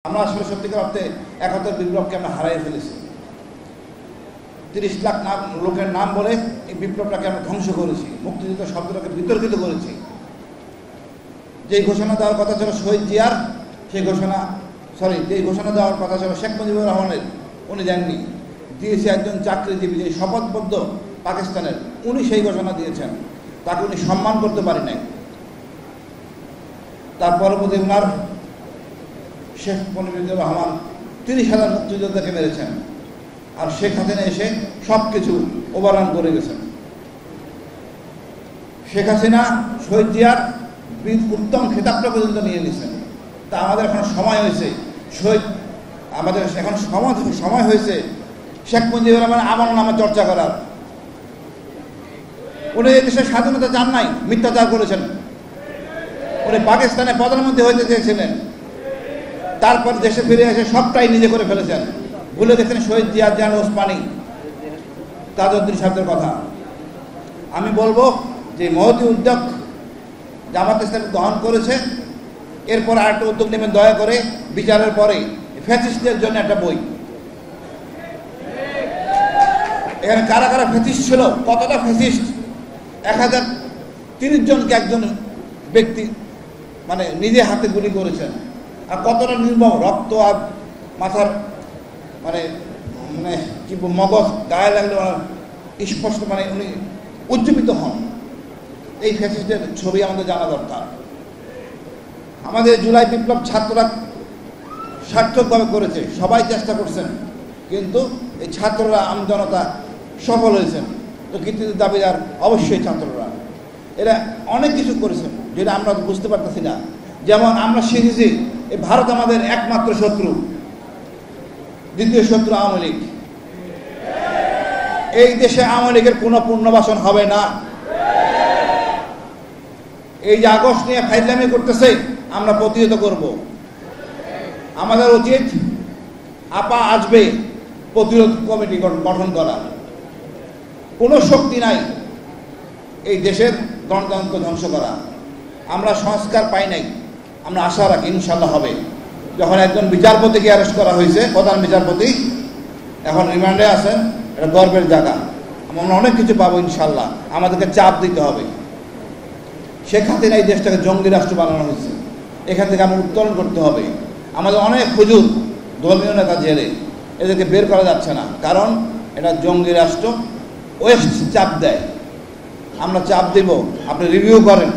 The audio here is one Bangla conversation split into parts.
আমরা আসলে সত্যিকার অর্থে ৭১ বিপ্লবকে আমরা হারিয়ে ফেলেছি। ৩০ লাখ লোকের নাম বলে এই বিপ্লবটাকে আমরা ধ্বংস করেছি, মুক্তিযুদ্ধ শব্দটাকে বিতর্কিত করেছি। যেই ঘোষণা দেওয়ার কথা ছিল শহীদ জিয়ার, যেই ঘোষণা দেওয়ার কথা ছিল শেখ মুজিবুর রহমানের, উনি দেননি। দিয়েছে একজন চাকরিজীবী, যে শপথবদ্ধ পাকিস্তানের, উনি সেই ঘোষণা দিয়েছেন, তাকে উনি সম্মান করতে পারি নাই। তার পরবর্তী ওনার শেখ মুজিবুর রহমান ৩০,০০০ মুক্তিযোদ্ধাকে মেরেছেন, আর শেখ হাসিনা এসে সব কিছু ওভাররান করে গেছেন। শেখ হাসিনা শহীদ জিয়ার উত্তম খেতাবটা পর্যন্ত নিয়ে নিয়েছেন। তা আমাদের এখন সময় হয়েছে সময় হয়েছে শেখ মুজিবুর রহমান আমল নামে চর্চা করার। উনি এই দেশের স্বাধীনতা চান নাই, মিথ্যাচার করেছেন। উনি পাকিস্তানে প্রধানমন্ত্রী হইতে চেয়েছিলেন, তারপর দেশে ফিরে এসে সবটাই নিজে করে ফেলেছেন। ভুলে গেছেন শহীদ জিয়া, জান ওসমানী, তাজউদ্দিন সাহেবের কথা। আমি বলবো যে মহতী উদ্যোগ জামাত ইসলামী গ্রহণ করেছে, এরপর আরেকটা উদ্যোগ নেবেন, দয়া করে বিচারের পরে ফ্যাসিস্টদের জন্য একটা বই। এখানে কারা কারা ফ্যাসিস্ট ছিল, কতটা ফ্যাসিস্ট, 1030 জনকে একজন ব্যক্তি মানে নিজে হাতে গুলি করেছেন, আর কতটা নির্মম, রক্ত আর মাথার মানে মানে কি মগজ গায়ে লাগলে স্পষ্ট, মানে উনি উজ্জীবিত হন। এই ফ্যাসিস্টের ছবি আমাদের জানা দরকার। আমাদের জুলাই বিপ্লব ছাত্ররা সার্থকভাবে করেছে, সবাই চেষ্টা করছেন, কিন্তু এই ছাত্ররা আমজনতা সফল হয়েছেন। তো কৃতিত্বের দাবিদার অবশ্যই ছাত্ররা। এরা অনেক কিছু করেছেন যেটা আমরা বুঝতে পারতেছি না। যেমন আমরা শিখেছি এই ভারত আমাদের একমাত্র শত্রু, দ্বিতীয় শত্রু আওয়ামী লীগ। এই দেশে আওয়ামী লীগের কোনো পুনর্বাসন হবে না। এই যে আগস্ট নিয়ে ফাইজলামি করতেছে, আমরা প্রতিহত করব। আমাদের উচিত আপা আসবে প্রতিরোধ কমিটি গঠন করা। কোনো শক্তি নাই এই দেশের গণতন্ত্র ধ্বংস করা। আমরা সংস্কার পাই নাই, আমরা আশা রাখি ইনশাল্লাহ হবে। যখন একজন বিচারপতিকে অ্যারেস্ট করা হয়েছে, প্রধান বিচারপতি এখন রিমান্ডে আছেন, এটা গর্বের জায়গা। আমরা অনেক কিছু পাবো ইনশাল্লাহ। আমাদেরকে চাপ দিতে হবে। শেখ হাসিনা এই দেশটাকে জঙ্গি রাষ্ট্র বানানো হয়েছে, এখান থেকে আমরা উত্তোলন করতে হবে। আমাদের অনেক হুজুর, ধর্মীয় নেতা জেলে, এদেরকে বের করা যাচ্ছে না, কারণ এটা জঙ্গি রাষ্ট্র। ওয়েস্ট চাপ দেয়, আমরা চাপ দেব। আপনি রিভিউ করেন,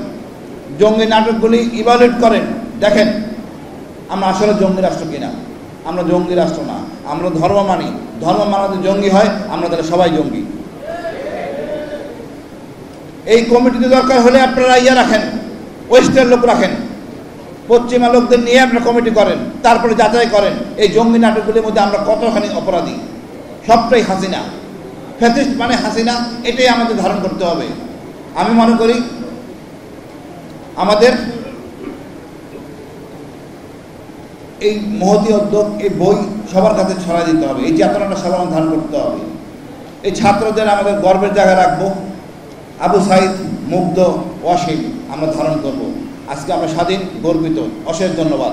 জঙ্গি নাটকগুলি ইভালুয়েট করেন, দেখেন আমরা আসলে জঙ্গি রাষ্ট্র কিনা। আমরা জঙ্গি রাষ্ট্র না, আমরা ধর্ম মানি। ধর্ম মানাতে জঙ্গি হয়, আমরা তাহলে সবাই জঙ্গি। এই কমিটিতে দরকার হলে আপনারা রাখেন, ওয়েস্টের লোক রাখেন, পশ্চিমা লোকদের নিয়ে আপনারা কমিটি করেন, তারপরে যাচাই করেন এই জঙ্গি নাটকগুলির মধ্যে আমরা কতখানি অপরাধী। সবটাই হাসিনা, ফ্যাসিস্ট মানে হাসিনা, এটাই আমাদের ধারণ করতে হবে। আমি মনে করি আমাদের এই মহতী উদ্যোগ, এই বই সবার কাছে ছড়াই দিতে হবে। এই চেতনাটা সবার ধারণ করতে হবে। এই ছাত্রদের আমাদের গর্বের জায়গায় রাখবো। আবু সাইদ, মুগ্ধ, ওয়াসিম আমরা ধারণ করব। আজকে আমরা স্বাধীন, গর্বিত। অশেষ ধন্যবাদ।